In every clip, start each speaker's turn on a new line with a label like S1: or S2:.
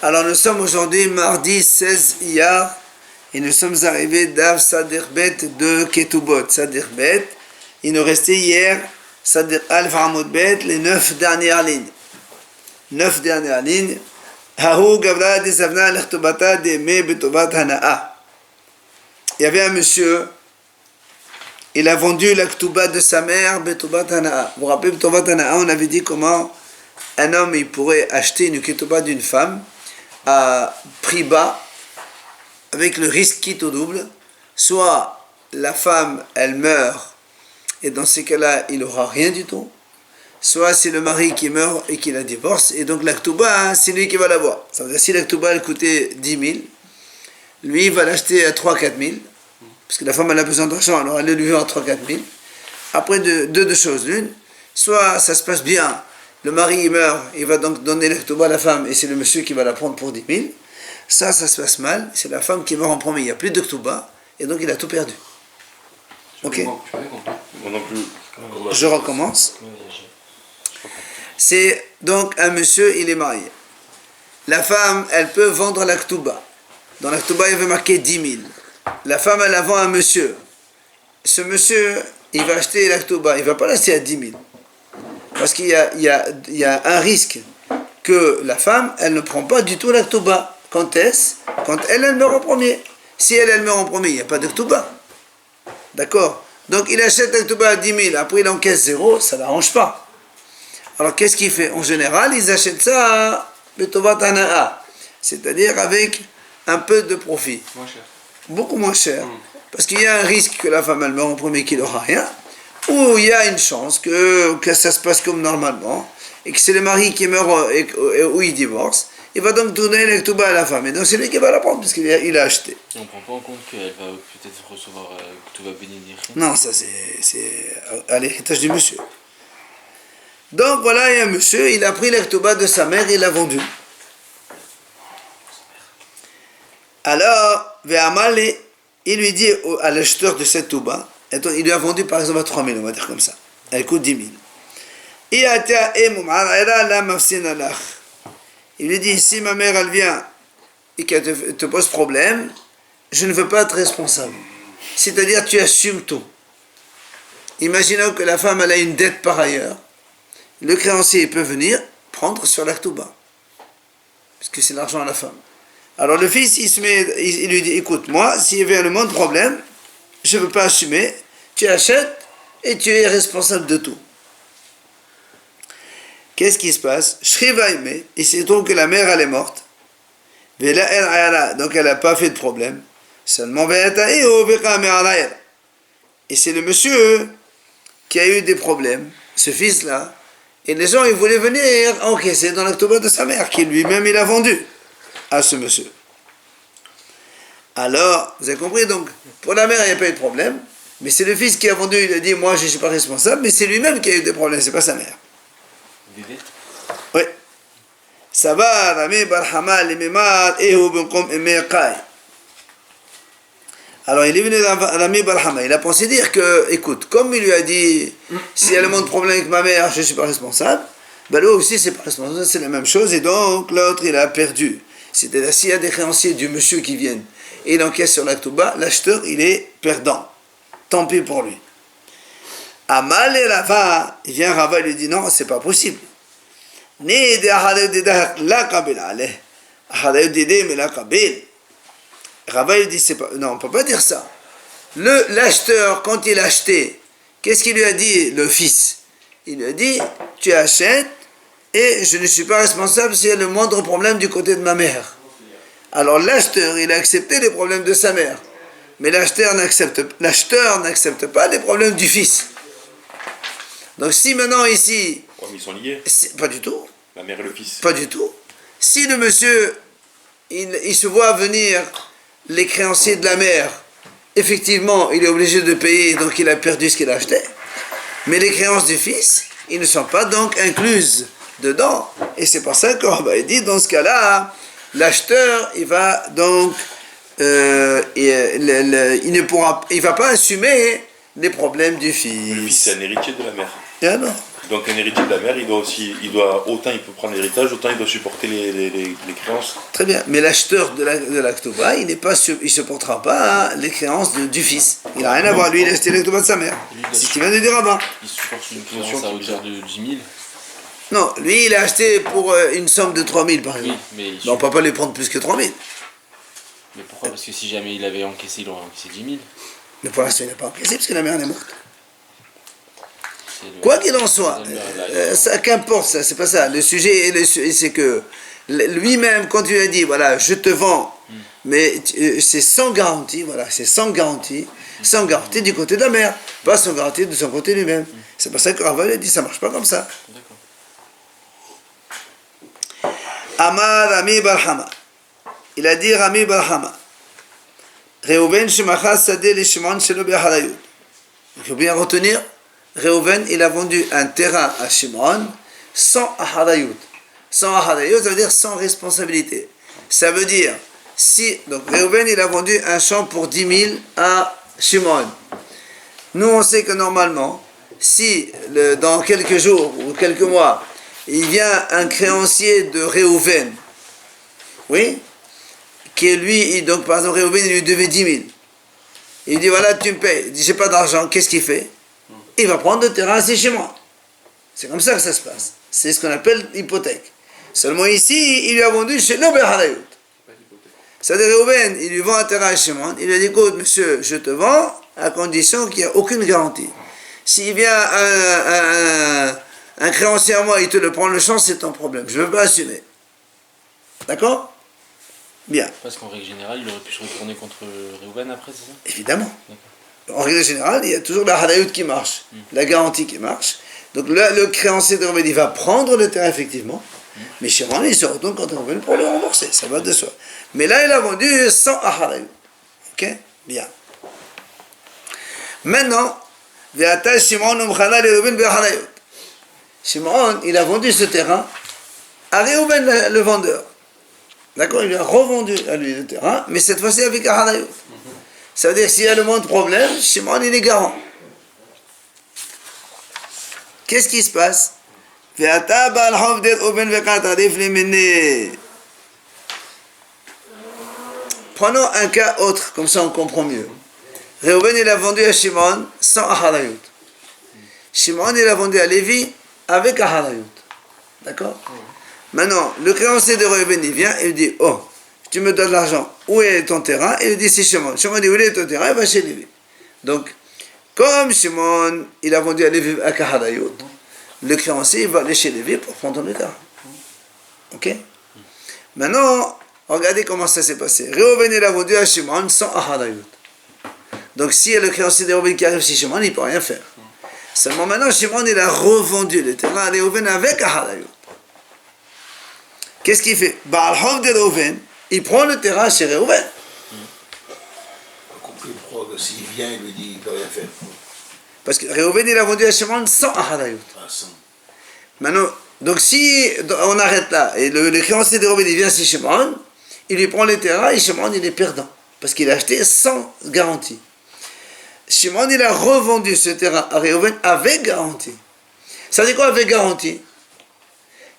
S1: Alors nous sommes aujourd'hui mardi 16 Iyar et nous sommes arrivés d'Av Sadir Bet de Ketubot. Sadir Bet, il nous restait hier Sadir Alf Hamoud Bet, les 9 dernières lignes. 9 dernières lignes. Hahu Gavra Disavna Lechtobata Deme Betovat Hana'a. Il y avait un monsieur, il a vendu la Ktuba de sa mère Betovat Hana'a. Vous vous rappelez Betovat Hana'a, on avait dit comment un homme il pourrait acheter une Ktuba d'une femme à prix bas, avec le risque quitte au double, soit la femme, elle meurt, et dans ces cas-là, il n'aura rien du tout, soit c'est le mari qui meurt et qui la divorce, et donc la Ktuba, c'est lui qui va l'avoir. Ça veut dire si la Ktuba, elle coûtait 10 000, lui, il va l'acheter à 3-4 000, parce que la femme, elle a besoin d'argent, alors elle lui vend à 3-4 000. Après, deux choses l'une, soit ça se passe bien, le mari il meurt, il va donc donner la Ktuba à la femme et c'est le monsieur qui va la prendre pour 10 000. Ça se passe mal, c'est la femme qui meurt en premier, il n'y a plus de Ktuba et donc il a tout perdu. Ok.
S2: Moi non plus.
S1: Je recommence. C'est donc un monsieur, il est marié. La femme, elle peut vendre la Ktuba. Dans la Ktuba, il y avait marqué 10 000. La femme, elle la vend à un monsieur. Ce monsieur, il va acheter la Ktuba, il ne va pas l'acheter à 10 000. Parce qu'il y a un risque que la femme, elle ne prend pas du tout la Ktuba. Quand elle meurt en premier. Si elle meurt en premier, il n'y a pas de Ktuba. D'accord? Donc il achète la Ktuba à 10 000, après il encaisse 0, ça ne l'arrange pas. Alors qu'est-ce qu'il fait? En général, ils achètent ça à Betovat Hana'a, c'est-à-dire avec un peu de profit.
S2: Moins cher.
S1: Beaucoup moins cher. Parce qu'il y a un risque que la femme, elle meurt en premier, qu'il n'aura rien. Ou il y a une chance que ça se passe comme normalement, et que c'est le mari qui meurt ou il divorce, il va donc donner la Ktuba à la femme, et donc c'est lui qui va la prendre, parce qu'il a acheté.
S2: Et on ne prend pas en compte qu'elle va peut-être recevoir Ktuba bénédiction.
S1: Non, ça c'est à l'héritage du monsieur. Donc voilà, il y a un monsieur, il a pris la Ktuba de sa mère, il l'a vendue. Alors, Ve'amale, il lui dit à l'acheteur de cette Ktuba, il lui a vendu par exemple à 3 000, on va dire comme ça. Elle coûte 10 000. Il lui dit, si ma mère elle vient et qu'elle te pose problème, je ne veux pas être responsable. C'est-à-dire tu assumes tout. Imaginons que la femme elle a une dette par ailleurs. Le créancier peut venir prendre sur la Ktuba. Parce que c'est l'argent à la femme. Alors le fils, il lui dit, écoute, moi, s'il y avait le moindre problème, je ne veux pas assumer, tu achètes et tu es responsable de tout. Qu'est-ce qui se passe? Il se trouve que la mère elle est morte. Donc elle n'a pas fait de problème. Seulement et c'est le monsieur qui a eu des problèmes, ce fils-là. Et les gens ils voulaient venir encaisser dans la Ktuba de sa mère, qui lui-même il a vendu à ce monsieur. Alors, vous avez compris, donc, pour la mère, il n'y a pas eu de problème, mais c'est le fils qui a vendu, il a dit, moi, je ne suis pas responsable, mais c'est lui-même qui a eu des problèmes, c'est pas sa mère. Oui. Ça va, Rami Barhama, l'imimad, Ehu Benkom Emekai. Alors, il est venu à Rami Barhama, il a pensé dire que, écoute, comme il lui a dit, s'il y a le moins de problème avec ma mère, je ne suis pas responsable, ben lui aussi, c'est pas responsable, c'est la même chose, et donc, l'autre, il a perdu. C'est-à-dire, s'il y a des créanciers du monsieur qui viennent et il encaisse sur la Ktuba, l'acheteur, il est perdant. Tant pis pour lui. Amal et Rava, il vient Rava, il lui dit non, c'est pas possible. Rava, il dit, c'est pas, non, on peut pas dire ça. L'acheteur, quand il a acheté, qu'est-ce qu'il lui a dit, le fils? Il lui a dit, tu achètes, et je ne suis pas responsable s'il y a le moindre problème du côté de ma mère. Alors l'acheteur, il a accepté les problèmes de sa mère. Mais l'acheteur n'accepte pas les problèmes du fils. Donc si maintenant ici...
S3: Ouais, mais ils sont liés.
S1: Pas du tout.
S3: La mère et le fils.
S1: Pas du tout. Si le monsieur, il se voit venir les créanciers de la mère, effectivement, il est obligé de payer, donc il a perdu ce qu'il a acheté. Mais les créances du fils, ils ne sont pas donc incluses dedans. Et c'est pour ça qu'il dit, dans ce cas-là, l'acheteur, il va donc, il va pas assumer les problèmes du fils.
S3: Le fils, c'est un héritier de la mère.
S1: Et alors?
S3: Donc un héritier de la mère, autant il peut prendre l'héritage, autant il doit supporter les créances.
S1: Très bien, mais l'acheteur de la Ktouba, il ne supportera pas les créances du fils. Il n'a rien à voir, lui il a acheté la Ktouba de sa mère. C'est ce qu'il vient de dire là-bas.
S2: Il supporte une créance à hauteur de 10 000.
S1: Non, lui il a acheté pour une somme de 3 000 par exemple.
S2: Oui, mais
S1: on ne peut pas lui prendre plus que 3 000.
S2: Mais pourquoi? Parce que si jamais il avait encaissé, il aurait encaissé 10 000.
S1: Mais pour l'instant il n'a pas encaissé parce que la mère elle est morte. Quoi qu'il en soit, ça qu'importe, ça, c'est pas ça. Le sujet, c'est que lui-même, quand il a dit, voilà, je te vends, mais c'est sans garantie, voilà, c'est sans garantie du côté de la mère, pas sans garantie de son côté lui-même. C'est pour ça que Rava a dit, ça marche pas comme ça. Amar Rami Barhama. Il a dit Rami Barhama. Reuven shemachas sadeh le Shimon shelo be'harayut. Il faut bien retenir. Reuven, il a vendu un terrain à Shimon sans aharayut. Sans aharayut, ça veut dire sans responsabilité. Ça veut dire, donc Reuven, il a vendu un champ pour 10 000 à Shimon. Nous, on sait que normalement, si dans quelques jours ou quelques mois, il vient un créancier de Reuven, oui, qui lui, donc par exemple, Reuven, il lui devait 10 000. Il dit, voilà, tu me payes. Il dit, j'ai pas d'argent, qu'est-ce qu'il fait? Il va prendre le terrain assis chez moi. C'est comme ça que ça se passe. C'est ce qu'on appelle l'hypothèque. Seulement ici, il lui a vendu chez le Beharayut. C'est-à-dire, Reuven, il lui vend un terrain chez moi. Il lui a dit, écoute, monsieur, je te vends à condition qu'il n'y a aucune garantie. S'il vient un créancier à moi, il te le prend le champ, c'est ton problème. Je ne veux pas assumer. D'accord? Bien.
S2: Parce qu'en règle générale, il aurait pu se retourner contre Reuven après, c'est ça?
S1: Évidemment. En règle générale, il y a toujours la hadayout qui marche, la garantie qui marche. Donc le créancier de Reuven, il va prendre le terrain effectivement, mais Shimon, il se retourne contre Reuven pour le rembourser, ça va de soi. Mais là, il a vendu sans hadayout. Ok? Bien. Maintenant, Shimon, il a vendu ce terrain à Reuven, le vendeur. D'accord? Il lui a revendu à lui le terrain, mais cette fois-ci avec un hadayout. Ça veut dire que s'il y a le moins de problèmes, Shimon il est garant. Qu'est-ce qui se passe? Prenons un cas autre, comme ça on comprend mieux. Reuven il a vendu à Shimon sans aharayut. Shimon il a vendu à Lévi avec aharayut. D'accord? Maintenant, le créancier de Reuven il vient et il dit, oh, tu me donnes l'argent, où est ton terrain? Et il dit, c'est Shimon. Shimon dit, où est ton terrain? Il va chez Lévi. Donc, comme Shimon, il a vendu à Lévi à Kaharayut, le créancier, il va aller chez Lévi pour prendre le terrain. Ok? Maintenant, regardez comment ça s'est passé. Reuven, il a vendu à Shimon sans Aharayut. Donc, si le créancier de Reuven qui arrive chez Shimon, il ne peut rien faire. Seulement maintenant, Shimon, il a revendu le terrain à Reuven avec Aharayut. Qu'est-ce qu'il fait? Baal Hov de Reuven, il prend le terrain chez Reuven.
S4: Compris pourquoi s'il vient, il lui dit qu'il ne peut rien faire.
S1: Parce que Reuven, il a vendu à Shimon sans aharayut. Maintenant, donc si on arrête là, et le créancier de Reuven, il vient chez Shimon, il lui prend le terrain et Shimon, il est perdant. Parce qu'il a acheté sans garantie. Shimon, il a revendu ce terrain à Reuven avec garantie. Ça dit quoi avec garantie?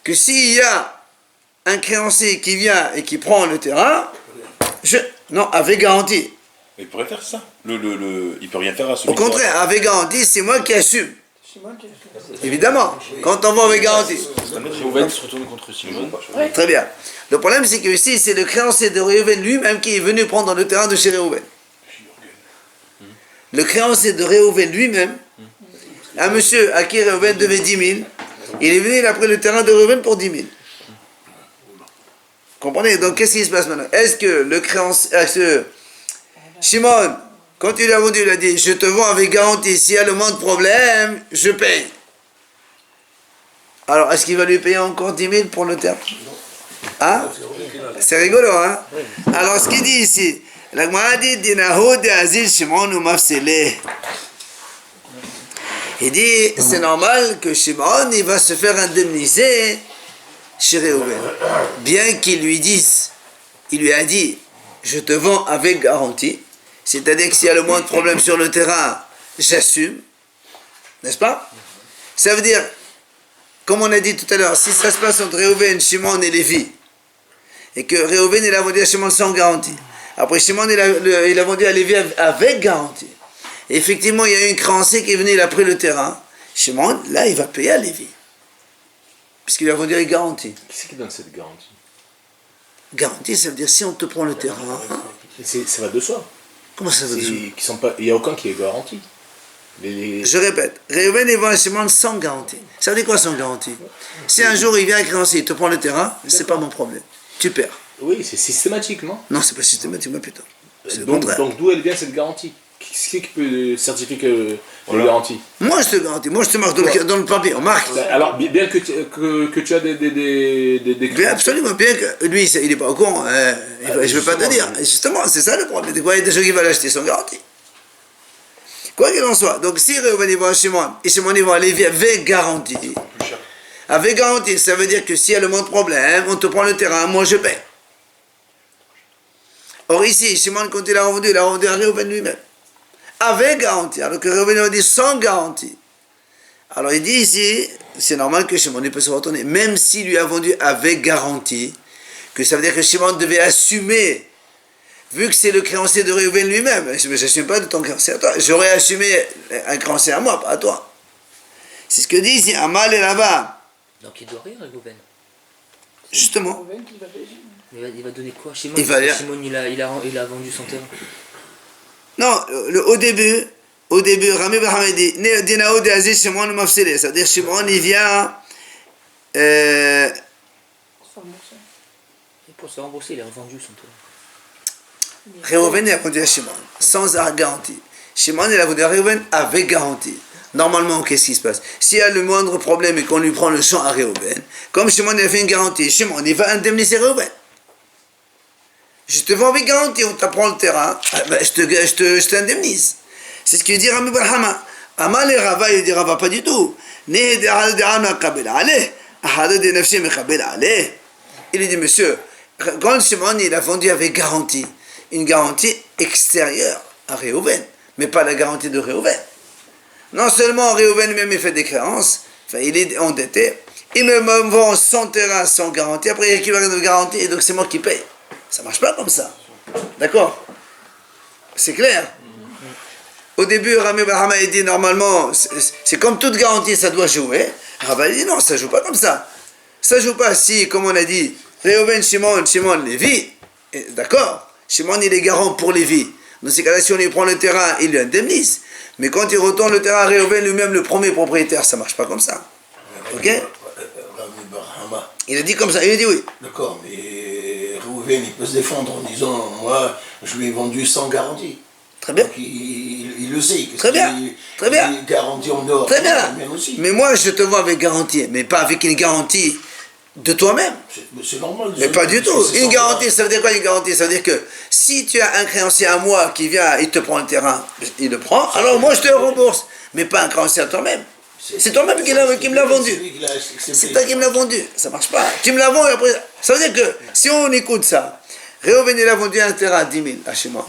S1: Que s'il y a un créancier qui vient et qui prend le terrain, non, avec garantie.
S3: Il pourrait faire ça. Il peut rien faire à celui.
S1: Au contraire, avec garantie, c'est moi qui assume. Évidemment, quand on va avec garantie.
S2: Reuven se retourne contre Shimon.
S1: Très bien. Le problème, c'est que ici, c'est le créancier de Reuven lui-même qui est venu prendre le terrain de chez Reuven. Le créancier de Reuven lui-même, un monsieur à qui Reuven devait 10 000, il est venu, il a pris le terrain de Reuven pour 10 000. Comprenez? Donc, qu'est-ce qui se passe maintenant? Est-ce que le créancier, Shimon, quand il a vendu, il a dit, je te vends avec garantie, s'il y a le moins de problème, je paye. Alors, est-ce qu'il va lui payer encore 10 000 pour le terrain? Hein? C'est rigolo, hein? Alors, ce qu'il dit ici, la Gemara dit, Dinahu de Azil Shimon ou Mafsele. Il dit, c'est normal que Shimon, il va se faire indemniser chez Reuven. Bien qu'il lui dise, il lui a dit, je te vends avec garantie, c'est-à-dire que s'il y a le moins de problème sur le terrain, j'assume, n'est-ce pas? Ça veut dire, comme on a dit tout à l'heure, si ça se passe entre Réhouven, Shimon et Lévi, et que Réhouven il a vendu à Shimon sans garantie, après Shimon il a vendu à Lévi avec garantie, et effectivement il y a eu une créancier qui est venue, il a pris le terrain, Shimon, là il va payer à Lévi, puisqu'il a vendu avec garantie.
S5: Qui c'est qui donne cette garantie?
S1: Garantie, ça veut dire si on te prend le terrain,
S5: Ça va de soi.
S1: comment ça veut dire?
S5: Il n'y a aucun qui est garanti.
S1: Je répète, Réhouven il vend à Shimon sans garantie. Ça veut dire quoi sans garantie? Si un jour il vient avec créancier, il te prend le terrain, c'est pas mon problème. Tu perds.
S5: Oui, c'est systématique, non?
S1: Non, c'est pas systématiquement plutôt. C'est le contraire.
S5: Donc d'où elle vient cette garantie? Qui c'est qui peut certifier que on le garantit?
S1: Moi je te garantis, moi je te marque dans le papier, on marque.
S5: Alors bien que tu as des
S1: Bien, absolument, bien que lui il n'est pas au courant, je ne veux pas te dire. Justement, c'est ça le problème. Il y a des gens qui veulent acheter sans garantie. Quoi qu'il en soit, donc si Réhouven il va à Shimon, et Shimon il va à Lévi avec garantie, avec garantie, ça veut dire que s'il y a le moindre problème, on te prend le terrain, moi je paie. Or ici, Shimon quand il a revendu à Réhouven lui-même. Avec garantie, alors que Réhouven a dit sans garantie. Alors il dit ici, c'est normal que Shimon peut se retourner, même s'il lui a vendu avec garantie, que ça veut dire que Shimon devait assumer, vu que c'est le créancier de Réhouven lui-même, je n'assume pas de ton créancier à toi, j'aurais assumé un créancier à moi, pas à toi. C'est ce que dit ici, Amal et là-bas.
S6: Donc il doit rien, Réhouven.
S1: Justement.
S6: Il va donner quoi? Shimon,
S1: Il va dire-
S6: Shimon il a vendu son terrain.
S1: Non, au début, Rami Baham dit, Dinao de Aziz Shimon Mafsele, c'est-à-dire Shimon il vient.
S6: Et pour se rembourser, il a revendu son terrain.
S1: Réhouven il a vendu à Shimon, sans garantie. Shimon il a vendu à Réhouven avec garantie. Normalement, qu'est-ce qui se passe? S'il y a le moindre problème et qu'on lui prend le champ à Réhouven, comme Shimon il a fait une garantie, Shimon il va indemniser Réhouven. Je te vends avec garantie, on t'apprend le terrain, je t'indemnise. C'est ce qu'il dit Rami Barhama. Amal et Rava, il dit Rava pas du tout. Il lui dit, monsieur, quand Shimon il a vendu avec garantie, une garantie extérieure à Réhouven, mais pas la garantie de Réhouven. Non seulement Réhouven même il fait des créances, enfin il est endetté, il me vend son terrain sans garantie, après il récupère une garantie et donc c'est moi qui paye. Ça marche pas comme ça. D'accord? C'est clair? Au début, Rami Bahama il dit normalement, c'est comme toute garantie, ça doit jouer. Rava il dit non, ça joue pas comme ça. Ça joue pas si, comme on a dit, Réhouven, Shimon, Lévi. D'accord? Shimon il est garant pour Lévi. Dans ces cas-là, si on lui prend le terrain, il lui indemnise. Mais quand il retourne le terrain à Réhouven lui-même, le premier propriétaire, ça marche pas comme ça. Ok?
S4: Rami Barhama.
S1: Il a dit comme ça, il a dit oui.
S4: D'accord, mais Réhouven, il peut se défendre en disant, moi, je lui ai vendu sans garantie.
S1: Très bien.
S4: Donc, il le sait.
S1: Très bien. Très bien.
S4: Il garantit en dehors.
S1: Très bien.
S4: Bien aussi.
S1: Mais moi, je te vois avec garantie, mais pas avec une garantie de toi-même.
S4: C'est normal.
S1: Mais pas du tout. Une garantie, ça veut dire quoi une garantie? Ça veut dire que si tu as un créancier à moi qui vient, il te prend le terrain, il le prend, alors moi je te le rembourse. Mais pas un créancier à toi-même. C'est toi-même qui me l'a vendu. C'est toi qui me l'as vendu. Ça marche pas. Tu me l'as vendu et après. Ça veut dire que si on écoute ça, Réhouven il a vendu un terrain à 10 000 à Shimon.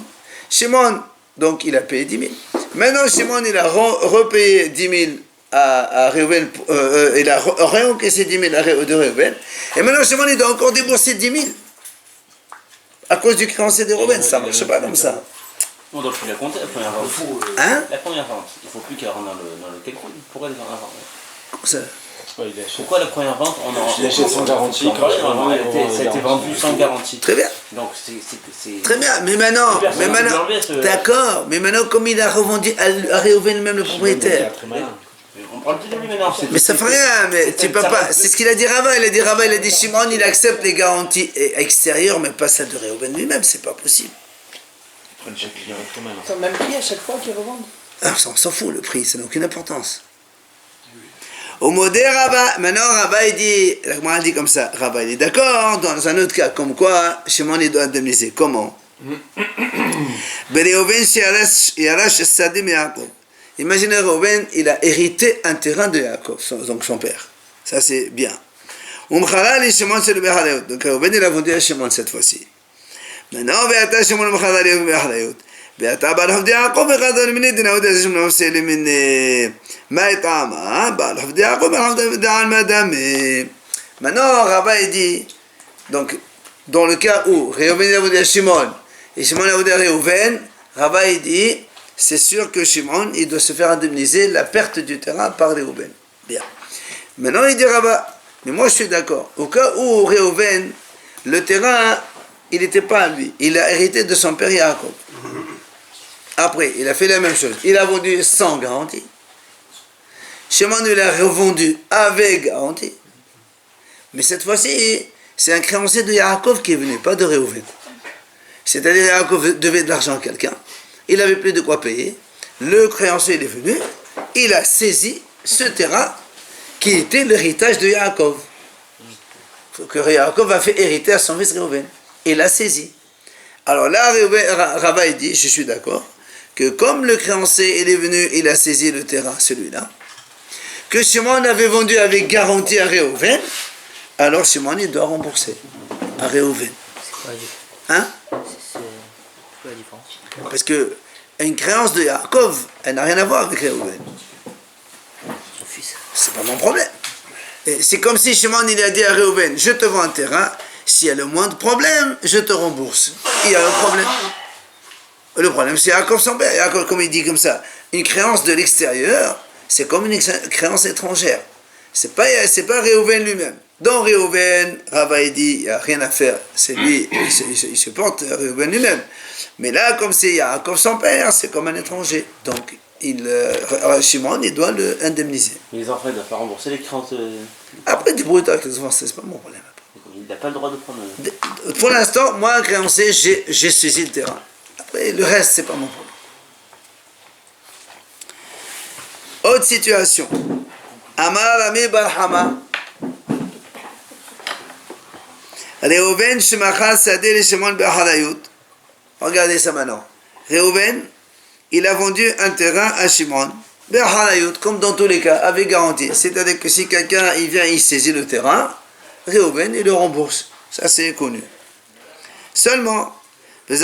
S1: Shimon, donc il a payé 10 000. Maintenant Shimon il a repayé 10 000 à Réhouven, il a réencaissé 10 000 de Réhouven. Et maintenant Shimon il doit encore débourser 10 000 à cause du créancier de Réhouven. Ça ne marche pas comme ça.
S2: On doit plus la compter la première vente.
S1: Hein?
S2: La première vente, il ne faut plus qu'elle rentre dans le calcul. Pourquoi elle rentre?
S1: Comme ça.
S2: Pourquoi la première vente,
S5: Il achète sans garantie, quand il revend, il revend
S2: ça a été vendu sans garantie.
S1: Très bien.
S2: Donc c'est.
S1: Très bien, mais maintenant,
S2: Personne ne peut enlever ce-
S1: d'accord, mais maintenant comme il a revendu à Réhouven même le propriétaire.
S2: On parle plus de lui maintenant.
S1: Mais ça fait rien, mais tu peux pas. C'est ce qu'il a dit Rava. Il a dit Shimon, il accepte les garanties extérieures, mais pas celles de Réhouven lui-même, c'est pas possible.
S7: Ils ont même prix à chaque fois qu'ils revendent.
S1: Ah, on s'en fout, le prix, ça n'a aucune importance. Au modé Rava, maintenant Rava il dit, la Gemara dit comme ça, Rava il est d'accord, dans un autre cas, comme quoi Shimon il doit indemniser. Comment? Réhouven Yarash Sadim Yaakov. Imaginez Réhouven, il a hérité un terrain de Yaakov, donc son père. Ça c'est bien. Umchalal et Shimon c'est le Behalayot. Donc Réhouven il a vendu à Shimon cette fois-ci. Maintenant, Ve'ata Shimon Umchalal et Behalayot. ואתה בעל עובדי יעקב אחד למני דין עבודה זה שמונה עושה למני מה טעמה בעל עובדי יעקב אחד על madame. Maintenant Rava il dit donc dans le cas où Réhouven est à Shimon et Shimon est à Réhouven, Rava il dit c'est sûr que Shimon il doit se faire indemniser la perte du terrain par Réhouven. Bien. Maintenant il dit Rava, mais moi je suis d'accord. Au cas où Réhouven, le terrain il n'était pas à lui, il a hérité de son père Yaakov. Après, il a fait la même chose. Il a vendu sans garantie. Shimon il a revendu avec garantie. Mais cette fois-ci, c'est un créancier de Yaakov qui est venu, pas de Réhouven. C'est-à-dire Yaakov devait de l'argent à quelqu'un. Il n'avait plus de quoi payer. Le créancier il est venu. Il a saisi ce terrain qui était l'héritage de Yaakov. Que Yaakov a fait hériter à son fils Réhouven. Il l'a saisi. Alors là, Rava dit, je suis d'accord, que comme le créancier il est venu, il a saisi le terrain, celui-là, que Shimon avait vendu avec garantie à Réhouven, alors Shimon il doit rembourser à Réhouven.
S6: C'est quoi la différence?
S1: Hein?
S6: C'est quoi la différence?
S1: Parce que une créance de Yaakov, elle n'a rien à voir avec Réhouven.
S6: Son fils.
S1: C'est pas mon problème. Et c'est comme si Shimon il a dit à Réhouven, je te vends un terrain, s'il y a le moindre problème, je te rembourse. Il y a un problème. Le problème, c'est Yaakov son père. Yaakov, comme il dit comme ça, une créance de l'extérieur, c'est comme une créance étrangère. C'est pas Réhouven lui-même. Dans Réhouven, Rava dit, il n'y a rien à faire. C'est lui, il se porte Réhouven lui-même. Mais là, comme c'est Yaakov son père, c'est comme un étranger. Donc, Shimon, il doit le indemniser.
S2: Mais les enfants, ils doivent pas rembourser les créances.
S1: Après, débrouille-toi avec les enfants, c'est pas mon problème.
S2: Il n'a pas le droit de prendre.
S1: Pour l'instant, moi, un créancier, j'ai saisi le terrain. Après, le reste, c'est pas mon problème. Autre situation. Amar Ami Barhama. Réhouven Shemachar Sadeh le Shimon Be'ahadayut. Regardez ça maintenant. Réhouven, il a vendu un terrain à Shimon Be'ahadayut, comme dans tous les cas, avec garantie. C'est-à-dire que si quelqu'un il vient, il saisit le terrain, Réhouven, il le rembourse. Ça, c'est connu. Seulement, ça veut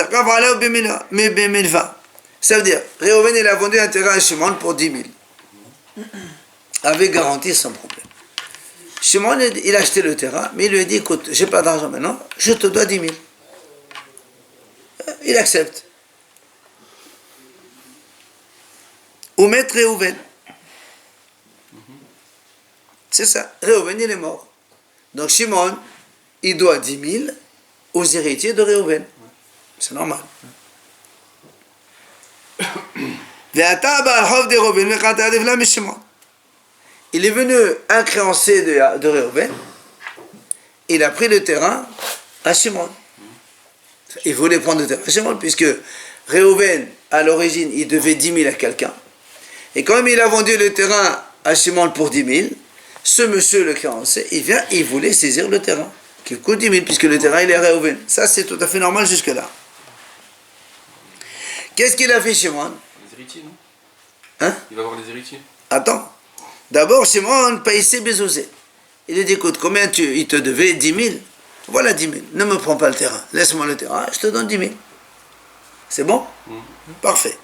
S1: dire, Réhouven, il a vendu un terrain à Shimon pour 10 000. Avec garantie, sans problème. Shimon, il a acheté le terrain, mais il lui a dit, écoute, j'ai pas d'argent maintenant, je te dois 10 000. Il accepte. Ou mettre Réhouven. C'est ça. Réhouven, il est mort. Donc Shimon, il doit 10 000 aux héritiers de Réhouven. C'est normal. Il est venu un créancier de Réhouven. Il a pris le terrain à Shimon. Il voulait prendre le terrain à Shimon, puisque Réhouven, à l'origine, il devait 10 000 à quelqu'un. Et comme il a vendu le terrain à Shimon pour 10 000, ce monsieur, le créancier, il vient, il voulait saisir le terrain, qui coûte 10 000, puisque le terrain, il est Réhouven. Ça, c'est tout à fait normal jusque-là. Qu'est-ce qu'il a fait, Shimon?
S2: Les héritiers, non?
S1: Hein?
S2: Il va voir les héritiers.
S1: Attends. D'abord, Shimon paye ses bezosés. Il lui dit, écoute, combien il te devait 10 000. Voilà 10 000. Ne me prends pas le terrain. Laisse-moi le terrain, je te donne 10 000. C'est bon? Parfait.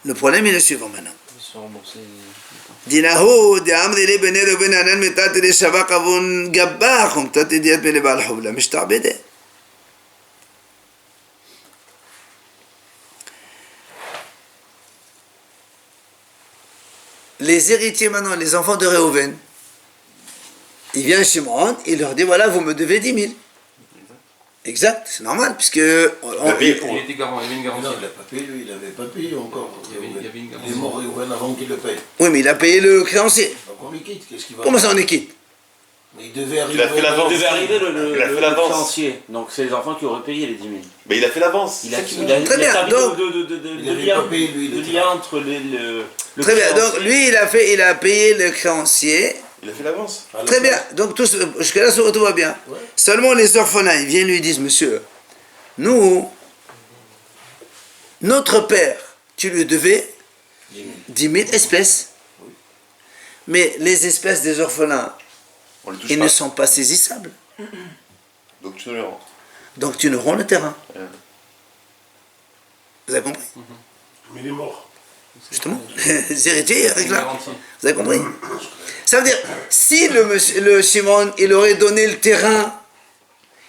S1: Le problème est le suivant maintenant.
S2: Ils sont remboursés.
S1: דינהו דאמרי לי בני רבן ענן מתת לי שווה כבון גבח ומתת ידיעת בני בעל חובלה משתעבדה. Les héritiers maintenant, les enfants de Réhouven, il vient chez Shimon, il leur dit voilà, vous me devez 10 000. Exact, c'est normal, puisque.
S2: Il était garant, il y avait une garantie.
S4: Non, il n'a pas payé, lui, il n'avait pas payé encore.
S2: Il y avait une garantie.
S4: Il est mort Réhouven avant qu'il le paye.
S1: Oui, mais il a payé le créancier.
S4: Donc on lui quitte, qu'est-ce qu'il va
S1: Comment
S4: faire?
S1: ça on est quitte?
S4: Mais il devait arriver.
S3: Il a fait l'avance.
S2: Il devait arriver
S3: Il a fait l'avance.
S2: créancier. Donc c'est les enfants qui auraient payé les 10 000.
S3: Mais il a fait l'avance.
S2: Il a
S1: Très bien,
S2: servi
S1: donc-
S4: Il avait pas payé, lui, le
S2: de lien entre le
S1: Très bien, donc
S2: créancier.
S1: lui il a payé le créancier.
S3: Il a fait l'avance.
S4: À la
S1: Très
S4: fin.
S1: bien, donc jusque-là tout va bien.
S4: Ouais.
S1: Seulement les orphelins, ils viennent lui disent monsieur, nous, notre père, tu lui devais 10 000 espèces. Mais les espèces des orphelins,
S3: On les touche
S1: ils
S3: pas.
S1: ne sont pas saisissables.
S3: Donc tu ne le rends.
S1: Donc tu nous rends le terrain. Vous avez compris?
S4: Mais il est mort.
S1: Justement, les héritiers réclament.
S5: Garantie.
S1: Vous avez compris? Ça veut dire, si le Shimon, il aurait donné le terrain,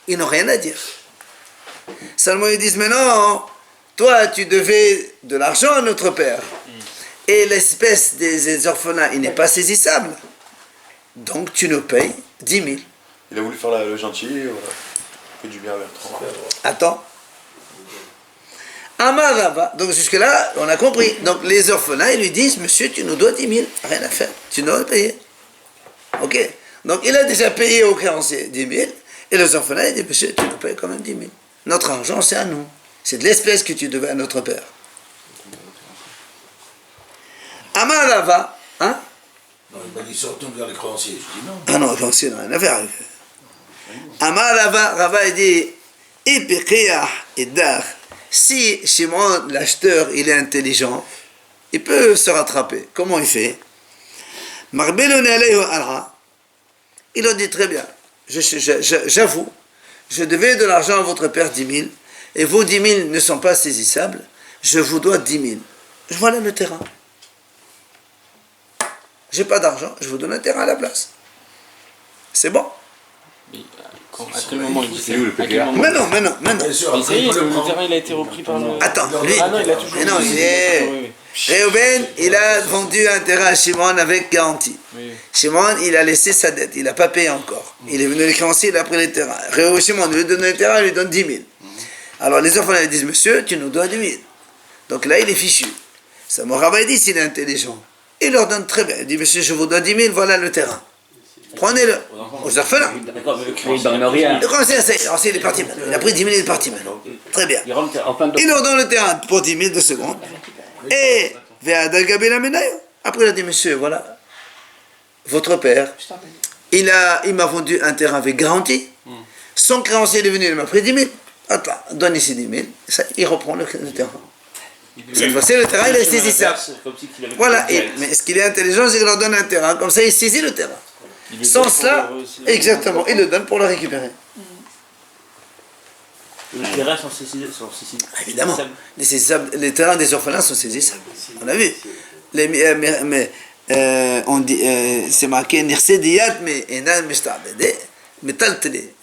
S1: ils n'ont rien à dire. Seulement, ils disent, mais non, toi, tu devais de l'argent à notre père. Et l'espèce des orphelins, il n'est pas saisissable. Donc, tu nous payes 10 000.
S3: Il a voulu faire le gentil, voilà. Fait du bien à Bertrand.
S1: Attends. Amar Rava. Donc jusque-là, on a compris. Donc les orphelins, ils lui disent, monsieur, tu nous dois 10 000. Rien à faire. Tu nous dois payer. Ok. Donc il a déjà payé au créancier 10 000. Et les orphelins, ils disent, monsieur, tu nous payes quand même 10 000. Notre argent, c'est à nous. C'est de l'espèce que tu devais à notre père. Amar Rava. Hein?
S4: Non, il m'a dit, se retourne vers les créanciers. Je dis non.
S1: Ah non, les créanciers n'ont rien à faire. Amar Rava, Rava, il dit, Ipiqiyah et Dar. Si Shimon, l'acheteur, il est intelligent, il peut se rattraper. Comment il fait? Il a dit très bien, j'avoue, je devais de l'argent à votre père 10 000, et vos 10 000 ne sont pas saisissables, je vous dois 10 000. Voilà le terrain. J'ai pas d'argent, je vous donne un terrain à la place. C'est bon.
S2: Mais, à quel moment il dit ça?
S3: C'est où le
S2: À quel
S3: PGA?
S2: moment?
S1: Maintenant.
S4: Bien sûr,
S2: Mais ça
S4: après,
S2: y
S4: il
S2: est,
S4: peut le
S2: le
S4: prendre.
S2: terrain il a été repris par le...
S1: Attends, lui,
S2: Ah non, il a toujours...
S1: mais non, il est...
S2: Oui, oui.
S1: Réhouven, il a vendu un terrain à Shimon avec garantie.
S2: Oui.
S1: Shimon, il a laissé sa dette, il n'a pas payé encore. Il est venu les créanciers, il a pris les terrains. Shimon lui donne le terrain, il lui donne 10 000. Alors les enfants lui disent, monsieur, tu nous dois 10 000. Donc là, il est fichu. Ça m'a dit s'il est intelligent. Il leur donne très bien. Il dit, monsieur, je vous dois 10 000, voilà le terrain. Prenez-le. Aux orphelins.
S6: D'accord, mais le crédit donne rien.
S1: Le créancier, il est parti maintenant. Il a pris 10 000, il est parti maintenant. Très bien.
S6: Il rentre en fin de...
S1: Il leur donne le terrain pour 10 000 de secondes. Et après, il a dit, monsieur, voilà, votre père, il m'a vendu un terrain avec garantie. Son créancier est venu, il m'a pris 10 000. Attends, donne ici 10 000. Ça, il reprend le terrain. Cette fois-ci, le terrain, il est saisissable. Voilà. Mais est-ce qu'il est intelligent, c'est qu'il leur donne un terrain. Comme ça, il saisit le terrain. Sans cela, exactement, il le donne pour le récupérer.
S6: Les terrains sont saisissables.
S1: Évidemment, les terrains des orphelins sont saisissables. On a vu. On dit, c'est marqué Nirsediyat, mais Enan Mishtabede. Mais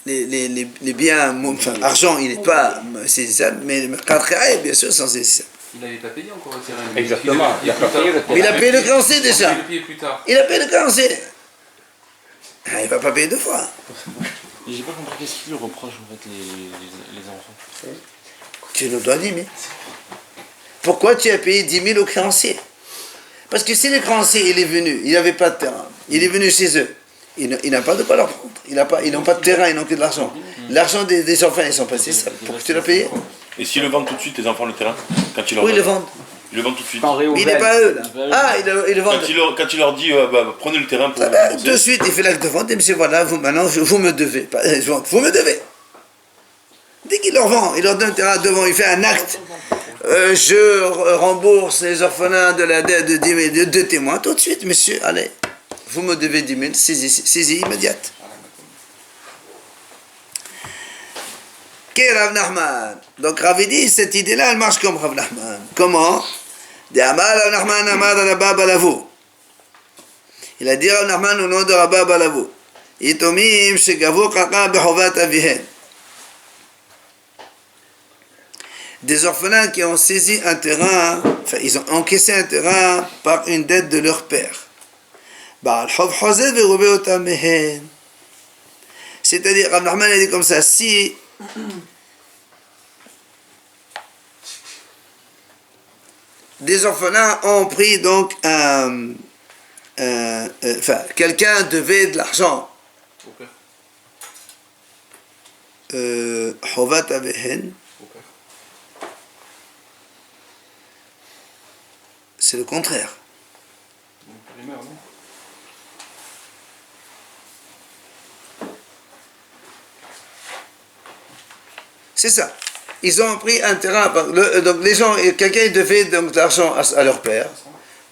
S1: les biens, enfin, argent, il n'est pas saisissable, mais les Kadkhaï, bien sûr, sont saisissables.
S8: Il n'avait pas payé encore le terrain.
S5: Exactement. Il a pas payé le
S1: Mais il a payé le créancier déjà.
S8: Il a payé plus tard.
S1: Il a payé le créancier. Ah, il ne va pas payer deux fois.
S2: J'ai pas compris qu'est-ce qu'ils lui reprochent en fait les enfants.
S1: Tu nous dois 10 000. Pourquoi tu as payé 10 000 au créancier? Parce que si le créancier il est venu, il n'avait pas de terrain, il est venu chez eux, il n'a pas de quoi leur prendre. Ils n'ont pas de terrain, ils n'ont que de l'argent. L'argent des enfants, ils sont passés, ça. Pourquoi tu l'as payé?
S3: Et s'ils le vendent tout de suite, tes enfants, le terrain, quand ils leur
S1: Oui, ils le vendent.
S3: Ils le vendent tout de suite.
S1: Mais il n'est pas eux, là. Ah, ils le vendent.
S3: Quand il leur dit, prenez le terrain pour
S1: Ah
S3: le
S1: ben,
S3: rembourser.
S1: de suite, il fait l'acte de vente et monsieur, voilà, maintenant, vous me devez. Vous me devez. Dès qu'il leur vend, il leur donne un terrain devant, il fait un acte. Je rembourse les orphelins de la dette de 10 000, de témoins, tout de suite, monsieur, allez, vous me devez 10 000, saisie immédiate. Qu'est Rav Nachman? Donc Rav dit, cette idée-là, elle marche comme Rav Nachman. Comment? De Amar Rav Nachman Amar Rabba Balavou. Il a dit Rav Nachman au nom de Rabba Balavou. Yitomim shegavo kaka behovat avihen. Des orphelins qui ont saisi un terrain, enfin ils ont encaissé un terrain par une dette de leur père. C'est-à-dire, Rav Nachman a dit comme ça, si des orphelins ont pris donc quelqu'un devait de l'argent. Hovat avehen. C'est le contraire.
S8: Les mères, non?
S1: C'est ça. Ils ont pris un terrain. Donc les gens, quelqu'un devait donc de l'argent à leur père.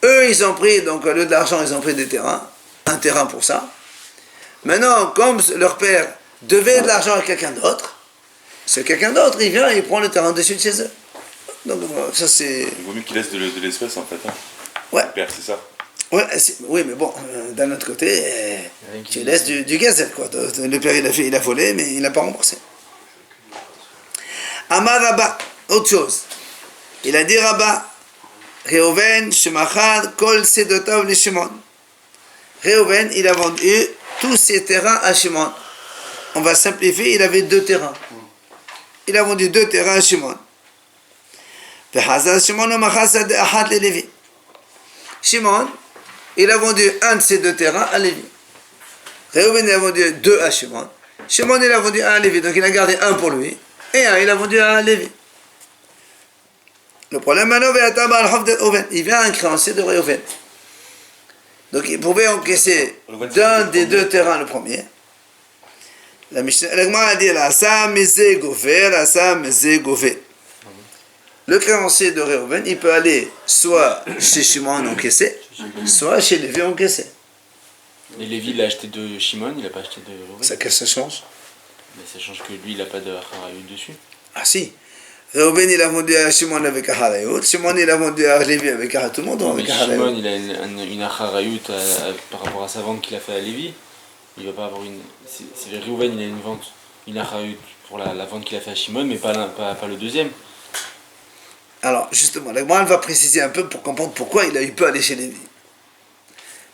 S1: Eux, ils ont pris, donc au lieu de l'argent, ils ont pris des terrains. Un terrain pour ça. Maintenant, comme leur père devait de l'argent à quelqu'un d'autre, c'est quelqu'un d'autre, il vient et il prend le terrain dessus de chez eux. Donc ça c'est...
S3: Il vaut mieux qu'il laisse de l'espèce en fait. Hein.
S1: Ouais.
S3: Le père, c'est ça.
S1: Ouais, oui, mais bon, d'un autre côté, tu laisses du gazelle, quoi. Le père, il a volé, mais il n'a pas remboursé. Amar Rabba, autre chose. Il a dit Rabba, Reuven, Shemachar, Kol Sedotav le Shimon. Reuven, il a vendu tous ses terrains à Shimon. On va simplifier, il avait 2 terrains. Il a vendu 2 terrains à Shimon. Shimon, il a vendu un de ces 2 terrains à Lévi. Reuven, il a vendu 2 à Shimon. Shimon, il a vendu 1 à Lévi. Donc il a gardé 1 pour lui. Et 1, il a vendu 1 à Lévi. Le problème maintenant, il vient un créancier de Reuven. Donc il pouvait encaisser d'un des 2 terrains le premier. La Gemara a dit le créancier de Reuven, il peut aller soit chez Shimon encaissé, soit chez Lévi encaissé.
S2: Et Lévi, il a acheté de Shimon, il n'a pas acheté de Reuven.
S1: Ça, qu'est-ce que ça change?
S2: Mais ça change que lui, il n'a pas de Harayut dessus.
S1: Ah si. Reuven, il a vendu à Shimon avec Harayut. Shimon, il a vendu à Lévi avec Harayut. Tout le monde avec
S2: Mais
S1: Harayut.
S2: Shimon, il a une Harayut par rapport à sa vente qu'il a fait à Lévi. Il va pas avoir une. C'est Reuven, il a une vente, une Harayut pour la vente qu'il a fait à Shimon, mais pas le deuxième.
S1: Alors, justement, la Gemara va préciser un peu pour comprendre pourquoi il peut aller chez Lévi.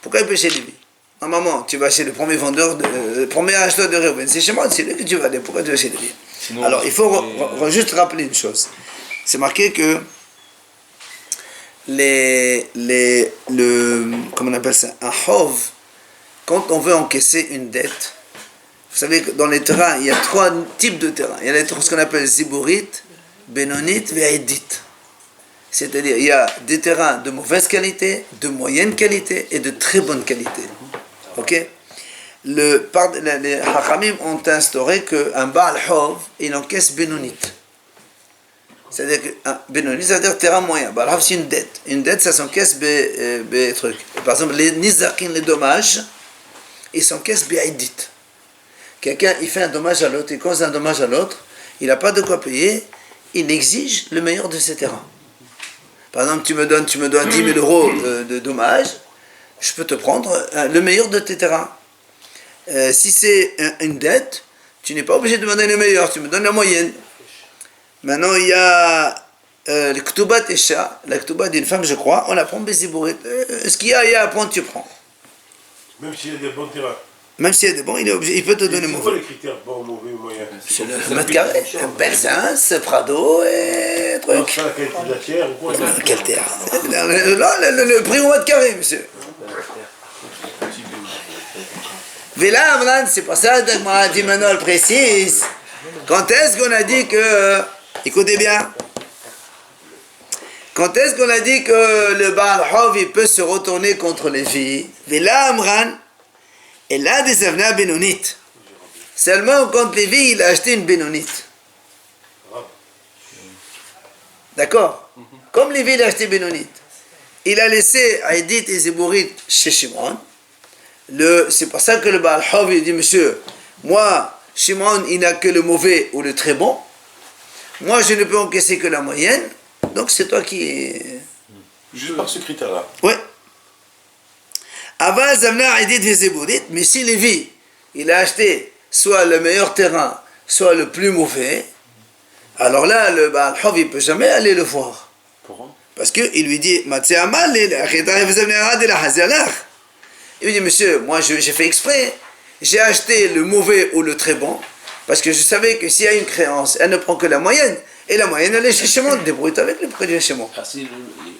S1: Pourquoi il peut chez Lévi? Normalement, tu vas chez le premier vendeur, le premier acheteur de Reuven, c'est chez moi, c'est lui que tu vas aller. Pourquoi tu vas chez Lévi?
S2: Sinon,
S1: alors, il faut juste rappeler une chose. C'est marqué que comment on appelle ça? Un chov, quand on veut encaisser une dette, vous savez que dans les terrains, il y a 3 types de terrains. Il y a ce qu'on appelle ziborit, benonit, ve'edit. C'est-à-dire, il y a des terrains de mauvaise qualité, de moyenne qualité et de très bonne qualité. Ok? Les Hachamim ont instauré qu'un Baal Hov, il encaisse Benonit. C'est-à-dire que Benonit, c'est-à-dire terrain moyen. Baal Hov, c'est une dette. Une dette, ça s'encaisse trucs. Par exemple, les Nizakin, les dommages, ils s'encaissent Be'idit. Quelqu'un, il fait un dommage à l'autre, il cause un dommage à l'autre, il n'a pas de quoi payer, il exige le meilleur de ses terrains. Par exemple, tu me dois 10 000 euros de dommages, je peux te prendre le meilleur de tes terrains. Si c'est une dette, tu n'es pas obligé de demander le meilleur, tu me donnes la moyenne. Maintenant, il y a le Ktubat Esha, la Ktubat d'une femme, je crois, on la prend Bézibouret. Ce qu'il y a à prendre, tu prends.
S9: Même s'il y a des bons terrains.
S1: Même s'il y a des bons, il peut te donner
S9: C'est
S1: mauvais.
S9: quoi les critères bon, mauvais ou moyen?
S1: C'est le mètre carré, Belzins, Prado et
S9: Non,
S1: truc.
S9: c'est pas la qualité de la terre ou quoi?
S1: Quelle terre? Le prix au mètre carré, monsieur. Vela Amran, c'est pour ça que moi, dit maintenant, elle précise. Quand est-ce qu'on a dit que. Écoutez bien. Quand est-ce qu'on a dit que le Baal Hov, il peut se retourner contre les filles? Vela Amran, elle a des avena bénonites. Seulement quand Lévi, il a acheté une bénonite. D'accord? Comme Lévi, il a acheté bénonite. Il a laissé Aïdit et Zébourit chez Shimon. C'est pour ça que le Baal Hov, il dit, monsieur, moi, Shimon, il n'a que le mauvais ou le très bon. Moi, je ne peux encaisser que la moyenne. Donc, c'est toi qui...
S3: Juste par ce critère-là.
S1: Oui. Avant, Zamna Aïdit et Zébourit, mais si Lévi, il a acheté soit le meilleur terrain, soit le plus mauvais, alors là, le Baal Hov, il ne peut jamais aller le voir.
S2: Pourquoi?
S1: Parce qu'il lui dit, il lui dit, monsieur, moi j'ai fait exprès, j'ai acheté le mauvais ou le très bon, parce que je savais que s'il y a une créance, elle ne prend que la moyenne, et la moyenne, elle est chez Shimon, débrouille avec le produit chez moi.
S6: Alors si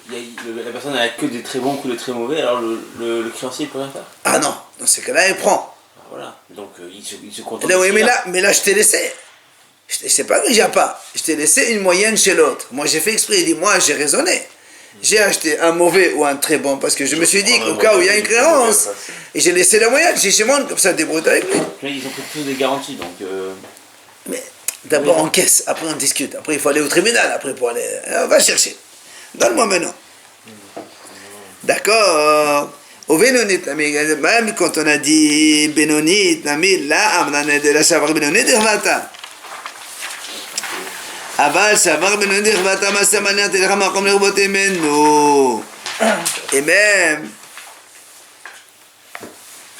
S6: la personne n'a que des très bons ou des très mauvais, alors le créancier ne peut rien faire.
S1: Ah non, dans ces cas-là, il prend.
S6: Alors voilà, donc il se contente.
S1: Là, oui,
S6: de
S1: mais
S6: ça.
S1: là, je t'ai laissé. C'est pas que j'ai pas. Je t'ai laissé une moyenne chez l'autre. Moi, j'ai fait exprès. Il dit, moi, j'ai raisonné. J'ai acheté un mauvais ou un très bon parce que je me suis dit qu'au cas où il y a une créance, et j'ai laissé la moyenne chez Shimon, comme ça, débrouille avec lui.
S6: Là, ils ont pris tous des garanties, donc.
S1: Mais d'abord on caisse, après on discute. Après, il faut aller au tribunal. Après, pour aller. On va chercher. Donne-moi maintenant. D'accord. Au Benonit, même quand on a dit Benonit, là, on a de la savoir Benonit, אבל שעבר בינוני דרבתה מעשה מעניין תלך המקום לרבות ממנו. Et même,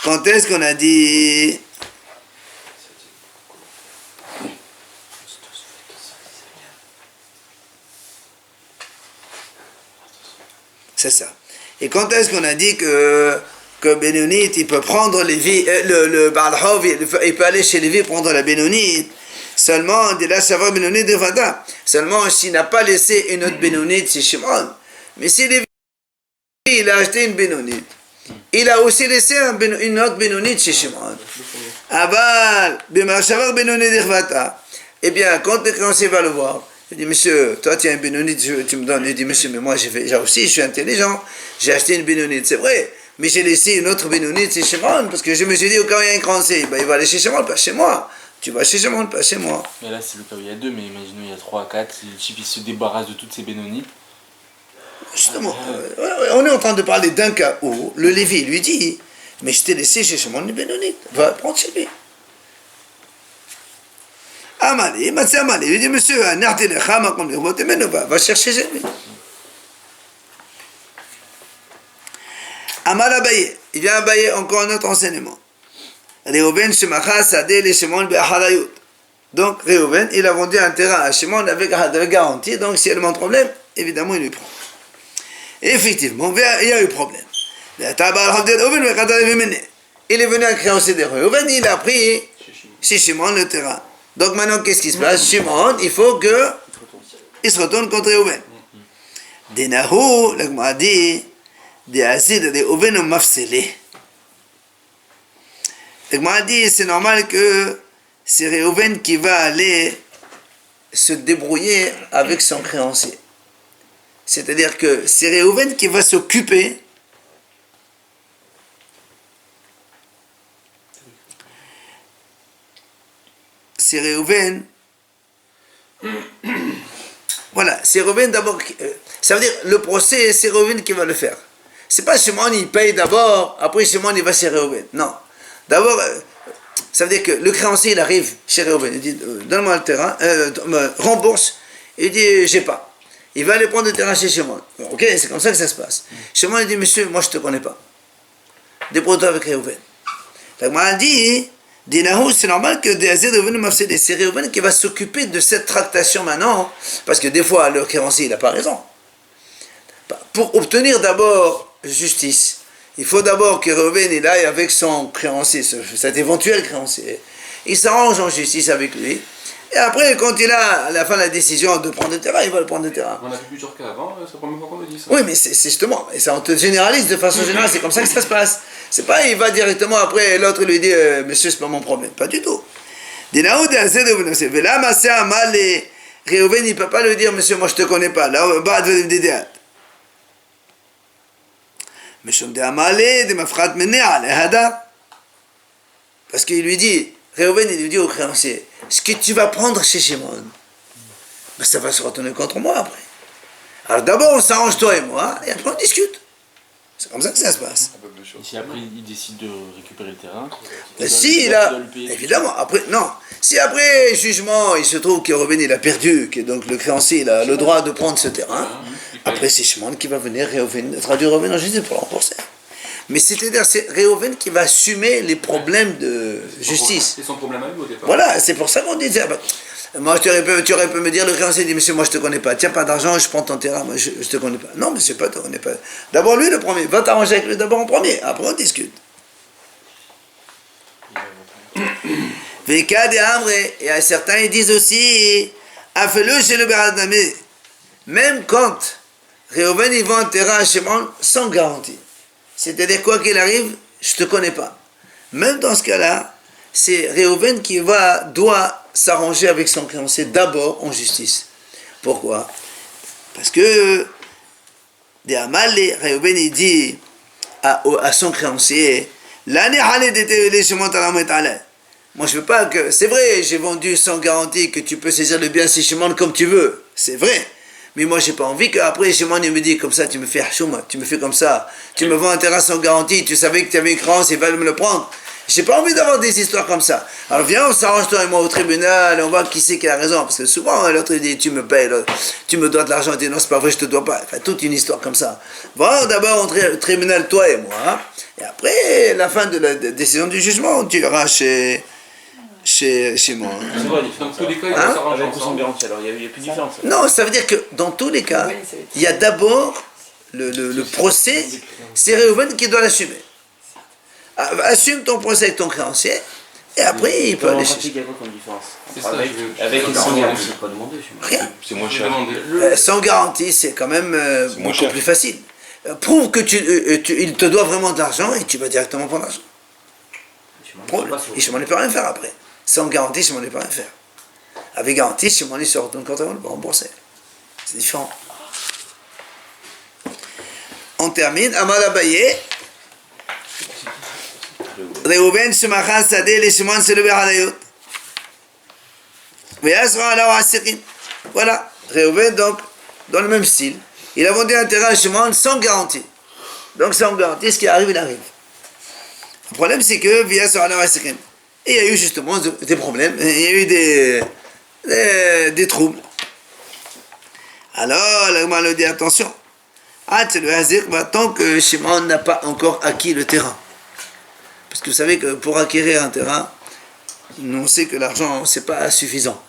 S1: quand est-ce qu'on a dit c'est ça. Et quand est-ce qu'on a dit que Bénonite, il peut prendre Lévi, le Baal Hov, il peut aller chez Lévi prendre la Bénonite seulement, de la savoir Bénonite de Vada. Seulement s'il n'a pas laissé une autre Bénonite, c'est Shimon. Mais si Lévi, il a acheté une Bénonite, il a aussi laissé une autre Bénonite chez Shimon. Aval, B'marchavar Bénonite de Vada. Eh bien, quand le créancier va le voir, il dit, monsieur, toi tu as une Bénonite, tu me donnes. Il dit, monsieur, mais moi j'ai aussi, je suis intelligent, j'ai acheté une Bénonite, c'est vrai. Mais j'ai laissé une autre Bénonite chez Shimon, parce que je me suis dit, au cas où il y a un créancier, ben, il va aller chez Shimon, pas chez moi. Tu vas chez Shimon, pas chez moi.
S2: Mais là, c'est le cas où il y a deux, mais imaginons il y a 3 à 4, le type il se débarrasse de toutes ces bénonites.
S1: Justement, on est en train de parler d'un cas où le Lévi lui dit, mais je t'ai laissé chez Shimon une Bénonite, va prendre chez lui. Amalé, il lui dit, monsieur, va chercher chez lui. Amal Abaye, il vient Abaye, encore un autre enseignement. Réhouven Shemacha Sadeh les Shimon Be'acharayut. Donc Réhouven, il a vendu un terrain à Shimon avec garantie, donc s'il y a le problème, évidemment il lui prend. Et effectivement, il y a eu problème. Il est venu à créancier de Réhouven, il a pris chez Shimon le terrain. Donc maintenant, qu'est-ce qui se passe? Shimon, il faut que il se retourne contre Réhouven. Denahu, le Gemara dit, des Azid, des Réhouven ont mafselé. Le Gemara dit, c'est normal que c'est Réhouven qui va aller se débrouiller avec son créancier. C'est-à-dire que c'est Réhouven qui va s'occuper c'est Réhouven. Voilà, c'est Réhouven d'abord. Ça veut dire le procès, c'est Réhouven qui va le faire. C'est pas Shimon, il paye d'abord, après Shimon, il va chez Réhouven. Non. D'abord, ça veut dire que le créancier, il arrive chez Réhouven, il dit donne-moi le terrain, rembourse. Il dit j'ai pas. Il va aller prendre le terrain chez Shimon. Ok, c'est comme ça que ça se passe. Shimon, il dit monsieur, moi je te connais pas. Débrouille-toi avec Réhouven. Donc, moi, elle dit. Dinahu, c'est normal que c'est Réhouven qui va s'occuper de cette tractation maintenant, parce que des fois, le créancier, il n'a pas raison. Pour obtenir d'abord justice, il faut d'abord que Réhouven il aille avec son créancier, cet éventuel créancier. Il s'arrange en justice avec lui, et après, quand il a à la fin la décision de prendre le terrain, il va le prendre le terrain.
S8: On a fait plusieurs cas avant, c'est la première fois qu'on le dit ça.
S1: Oui, mais c'est justement, et ça on te généralise de façon générale, c'est comme ça que ça se passe. C'est pas, il va directement après, l'autre lui dit, monsieur, c'est pas mon problème. Pas du tout. Réhouven, il peut pas lui dire, monsieur, moi je te connais pas. Là, parce qu'il lui dit, Réhouven, il lui dit au créancier, ce que tu vas prendre chez Shimon, ben ça va se retourner contre moi après. Alors d'abord on s'arrange toi et moi, et après on discute. C'est comme ça que ça se passe.
S2: Et si après il décide de récupérer le terrain,
S1: si il a, évidemment, après, non. Si après jugement, il se trouve que Réhouven il a perdu, que donc le créancier il a le droit de prendre ce terrain, après c'est Shimon qui va venir traduire Réhouven en justice pour le rembourser. Mais c'est-à-dire c'est Réhouven qui va assumer les problèmes de justice.
S8: C'est son problème à lui au départ.
S1: Voilà, c'est pour ça qu'on disait. Moi, tu aurais pu me dire, le créancier dit, monsieur, moi je te connais pas, tiens pas d'argent, je prends ton terrain, moi je te connais pas. Non, monsieur, pas te connais pas. D'abord lui le premier, va t'arranger avec lui d'abord en premier, après on discute. Veka de Amre, et certains ils disent aussi, fais-le chez le Beradamé, même quand Réhouven il vend un terrain à Shimon sans garantie. C'est-à-dire quoi qu'il arrive, je te connais pas. Même dans ce cas-là, c'est Réhouven qui doit s'arranger avec son créancier d'abord en justice. Pourquoi? Parce que Réhouven il dit à son créancier, l'année moi je veux pas que, c'est vrai, j'ai vendu sans garantie que tu peux saisir le bien si Shimon comme tu veux, c'est vrai. Mais moi j'ai pas envie qu'après Shimon il me dit comme ça, tu me fais hachoum, tu me fais comme ça, tu me vends un terrain sans garantie, tu savais que tu avais une créance, il va me le prendre. J'ai pas envie d'avoir des histoires comme ça. Alors viens, on s'arrange toi et moi au tribunal, on voit qui c'est qui a raison. Parce que souvent, l'autre il dit, tu me payes, tu me dois de l'argent, il dit, non, c'est pas vrai, je te dois pas. Enfin, toute une histoire comme ça. Bon, d'abord, au tribunal, toi et moi. Hein. Et après, la fin de la décision du jugement, tu iras chez moi.
S6: C'est vrai,
S8: Dans tous les cas, il
S1: Hein
S8: faut s'arranger
S6: avec ou sans
S8: ensemble.
S6: garantie, alors il n'y a plus de différence.
S1: Non, ça veut dire que dans tous les cas, il y a d'abord le procès, c'est Réhouven qui doit l'assumer. Assume ton procès avec ton créancier, et après il peut
S6: En
S1: aller
S6: pratique,
S1: chercher.
S6: il y a quoi comme différence
S8: C'est ça,
S6: Avec,
S8: je veux-
S6: avec
S8: je
S6: et
S8: veux
S6: sans
S8: demander.
S6: garantie, c'est pas demandé chez moi.
S1: Rien.
S3: C'est moins
S8: Je
S3: cher.
S8: demandais.
S1: Sans garantie, c'est quand même
S3: moins
S1: beaucoup
S3: cher.
S1: plus facile. Prouve que il te doit vraiment de l'argent et tu vas directement prendre l'argent. Prouve-le. Et Shimon ne peut rien faire après. Sans garantie, Shimon ne peut rien faire. Avec garantie, Shimon il se retourne contre le rembourser. C'est différent. On termine. Amar Abaye. Réhouven Shemacha Sadeh les Shimon c'est le Berhanayot. Voilà. Réhouven donc dans le même style. Il a vendu un terrain à Shimon sans garantie. Donc sans garantie, ce qui arrive, il arrive. Le problème c'est que via sur Allah et il y a eu justement des problèmes, il y a eu des troubles. Alors, l'Agma lui dit attention. Tant que Shimon n'a pas encore acquis le terrain. Parce que vous savez que pour acquérir un terrain, on sait que l'argent, c'est pas suffisant.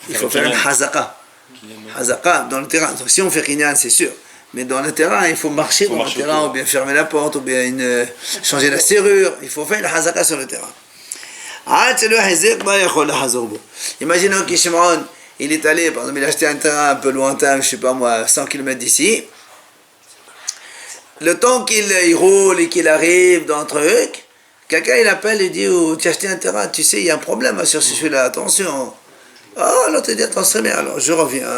S1: Il faut faire un hazaka. Hazaka dans le terrain. Donc si on fait kinyan, c'est sûr. Mais dans le terrain, il faut marcher dans le terrain, ou bien fermer la porte, ou bien changer la serrure. Il faut faire le hazaka sur le terrain. Imaginons que Shimon, il est allé, par exemple, il a acheté un terrain un peu lointain, je sais pas moi, 100 km d'ici. Le temps qu'il roule et qu'il arrive dans un truc, quelqu'un il appelle et dit, oh, tu as acheté un terrain, tu sais, il y a un problème sur celui-là, attention. Oh, l'autre dit, attention, mais alors je reviens,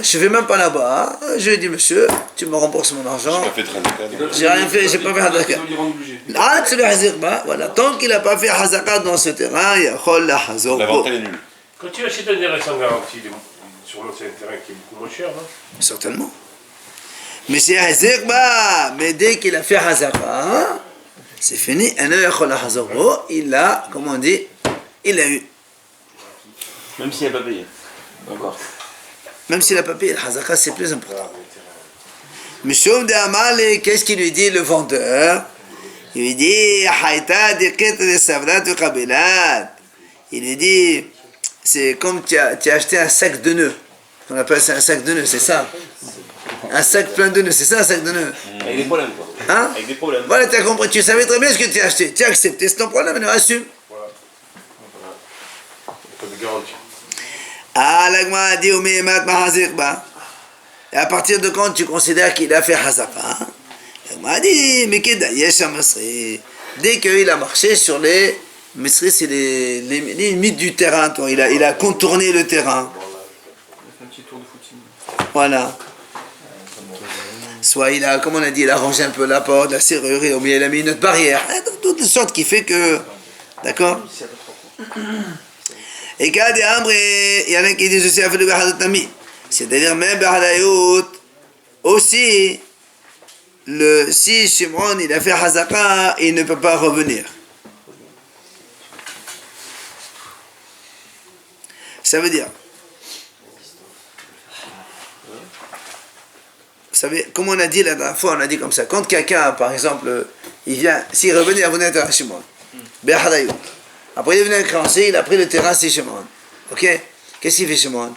S1: je vais même pas là-bas. Je lui dis, monsieur, tu me rembourses mon argent.
S3: J'ai pas fait de Hazaka.
S1: J'ai rien fait, j'ai pas fait Hazaka.
S8: Il doit lui rendre obligé.
S1: Ah, tu le Hazirba, voilà. Tant qu'il n'a pas fait Hazaka dans ce terrain, il y a Chol la Hazor.
S3: La vente elle est nulle.
S9: Quand tu achètes un terrain sans garantie, sur l'autre c'est un terrain qui est beaucoup moins cher, non?
S1: Certainement. Mais c'est Hazirba, mais dès qu'il a fait Hazaka, c'est fini. Il a, comment on dit, il a eu.
S6: Même s'il n'a pas payé. Encore.
S1: Même s'il n'a pas payé, le Hazaka c'est plus important. Mishum de Amale, qu'est-ce qu'il lui dit le vendeur? Il lui dit, Haïta de Ket de Savrat de Kabelat. Il lui dit, c'est comme tu as acheté un sac de nœuds. On appelle ça un sac de nœuds, c'est ça? Un sac plein de nœuds, c'est ça un sac de nœuds?
S6: Avec des problèmes, quoi.
S1: Hein?
S6: Avec des problèmes.
S1: Voilà, tu as compris, tu savais très bien ce que tu as acheté. Tu as accepté, c'est ton problème, maintenant assume.
S9: Pas de garantie.
S1: Ah, l'agma a dit, et à partir de quand tu considères qu'il a fait Hazaka? L'agma a dit, mais dès qu'il a marché sur les Misri, c'est les limites du terrain, toi. Il a contourné le terrain.
S8: Il a fait un petit tour de footing.
S1: Voilà. Soit il a, comme on a dit, il a rangé un peu la porte, la serrure, ou bien il a mis une autre barrière. De toutes sortes qui fait que. D'accord? Et quand il y en a qui disent aussi, c'est-à-dire même Bahadayut, aussi, si Shimon il a fait Hazaka, il ne peut pas revenir. Ça veut dire, vous savez, comme on a dit la dernière fois, on a dit comme ça, quand quelqu'un, par exemple, il vient, s'il revenait à vous à Shimon, Bahadayut, après il est venu à un créancier, il a pris le terrain, c'est Shimon. Ok? Qu'est-ce qu'il fait Shimon?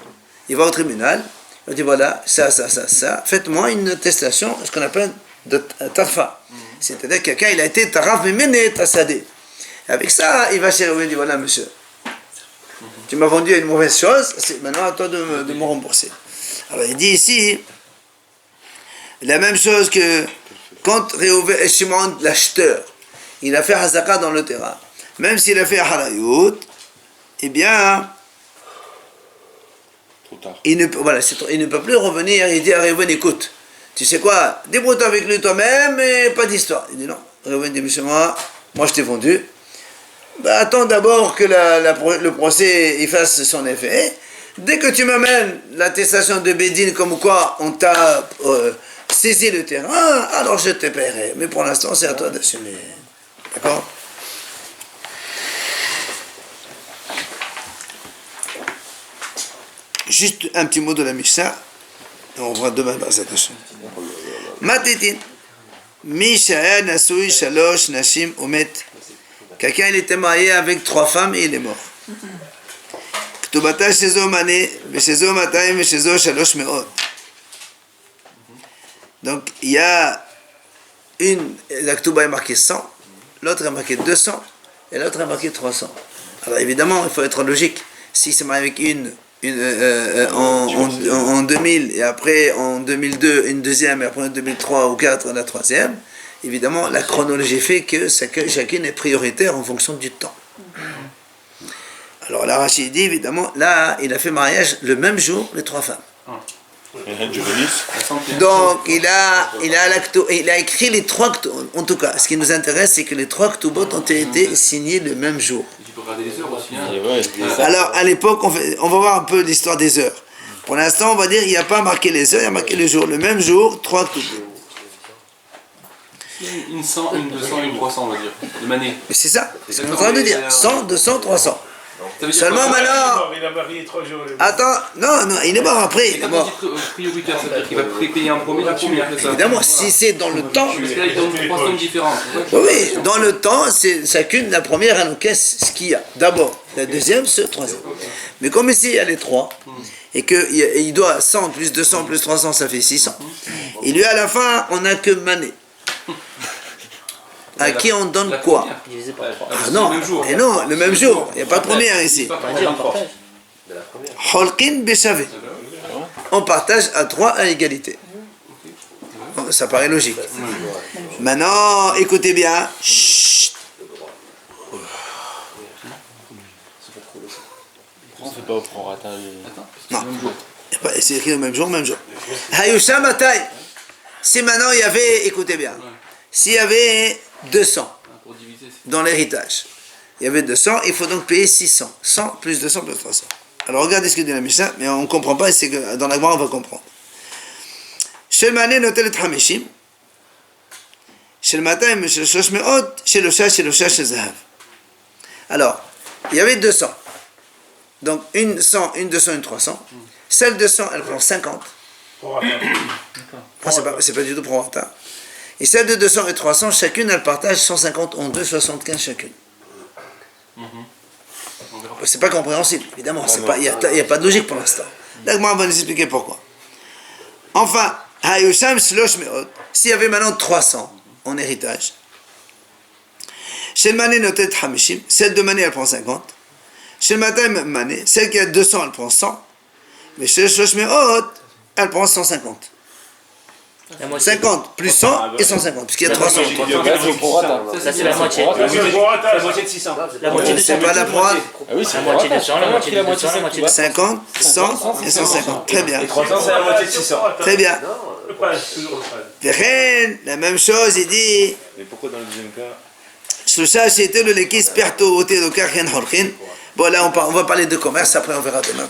S1: Il va au tribunal, il dit voilà, ça, faites-moi une attestation, ce qu'on appelle de tarfa. C'est-à-dire que quelqu'un, il a été taraf, mais mené tassadé. Avec ça, il va chez lui, il dit voilà, monsieur, tu m'as vendu une mauvaise chose, c'est maintenant à toi de me rembourser. Alors il dit ici, la même chose que quand Réhouven Shimon, l'acheteur, il a fait Hazaka dans le terrain. Même s'il a fait Harayut, eh bien,
S3: Trop tard.
S1: il ne peut plus revenir et dire à Réhouven, écoute, tu sais quoi, débrouille-toi avec lui toi-même, mais pas d'histoire. Il dit non. Réhouven dit, monsieur, moi je t'ai vendu. Bah, attends d'abord que le procès il fasse son effet. Dès que tu m'amènes l'attestation de Bédine comme quoi on t'a saisi le terrain, alors je te paierai. Mais pour l'instant, c'est à toi d'assumer. D'accord? juste un petit mot de la Mishnah, et on voit demain B'ezrat Hashem. Matitin, Mishaya Nasui Shalosh Nashim Omet. Quelqu'un il était marié avec 3 femmes et il est mort. Ktubata Shezo Mane, Veshezo Matayim, Veshezo Shalosh Meot. Donc il y a une, la Ktuba est marquée 100, l'autre est marquée 200 et l'autre est marquée 300. Alors évidemment, il faut être logique. Si c'est marié avec en 2000 et après en 2002 une deuxième et après en 2003 ou 4 la troisième, évidemment la chronologie fait que chacune est prioritaire en fonction du temps. Alors là Rachid dit évidemment là il a fait mariage le même jour les 3 femmes. Donc il a écrit les 3 ktubot. En tout cas, ce qui nous intéresse, c'est que les 3 ktubot ont été signés le même jour.
S5: Tu peux regarder les heures aussi.
S1: Alors à l'époque, on va voir un peu l'histoire des heures. Pour l'instant, on va dire il n'y a pas marqué les heures, il y a marqué le jour. Le même jour, 3 ktubot.
S5: Une 100, une 200, une 300, on va dire. De Mané.
S1: Mais c'est ça, c'est ce qu'on est en train de dire. 100, 200, 300. Seulement maintenant.
S9: Il a marié 3 jours.
S1: Attends, non, il est mort après. Il est mort.
S5: Prioritaire, c'est-à-dire qu'il va payer en premier là-dessus.
S1: Évidemment, si c'est dans le temps.
S5: Parce que là, il donne 3 sommes différentes.
S1: Oui, dans le temps, c'est chacune, la première, elle encaisse ce qu'il y a. D'abord, la deuxième, ce troisième. Mais comme ici, il y a les 3, et qu'il doit 100 plus 200 plus 300, ça fait 600. Et lui, à la fin, on n'a que Mané. À qui on donne quoi? Ah non, et non, le même jour. Il n'y a pas de première ici. Holkin Beshavé. On partage à 3 à égalité. Bon, ça paraît logique. Maintenant, écoutez bien. Chut.
S2: On fait pas au prorata.
S1: Non, c'est écrit le même jour, même jour. Hayusha Matai. Si maintenant il y avait, écoutez bien, s'il y avait 200 dans l'héritage, il y avait 200, il faut donc payer 600. 100 plus 200 plus 300. Alors regardez ce que dit la Mishnah, mais on ne comprend pas, c'est que dans la Gemara on va comprendre. Shel Mané notel et Hamishim, Shel Matayim, Shel Shosh Meot, Shel Osha, Shel Zahav. Alors, il y avait 200. Donc une 100, une 200, une 300. Celle de 100, elle prend 50. C'est pas du tout prorata. Et celle de 200 et 300, chacune, elle partage 150 en 2, 75 chacune. C'est pas compréhensible, évidemment. Il n'y a pas de logique pour l'instant. Là, on va nous expliquer pourquoi. Enfin, s'il y avait maintenant 300 en héritage, chez le Mané notet Hamishim, celle de Mané, elle prend 50. Chez le Matayim Mané, celle qui a 200, elle prend 100. Mais chez le Shlosh Meot, elle prend 150. 50 plus 100 et 150, puisqu'il y a 300.
S7: Ça, c'est la moitié.
S9: La moitié de 600.
S7: La moitié de 100.
S1: C'est pas la prorate.
S2: Ah oui, c'est
S7: La moitié de 100, la moitié de 200, la moitié de
S1: 50, 100 et 150. Très bien.
S9: 300, c'est la moitié de 600.
S1: Très bien.
S9: Le prince, toujours le prince.
S1: Vechen, la même chose, il dit.
S3: Mais pourquoi dans le deuxième cas
S1: Shloshah c'était le lekis perto oté do karchen holchin. Bon, là, on va parler de commerce, après on verra demain.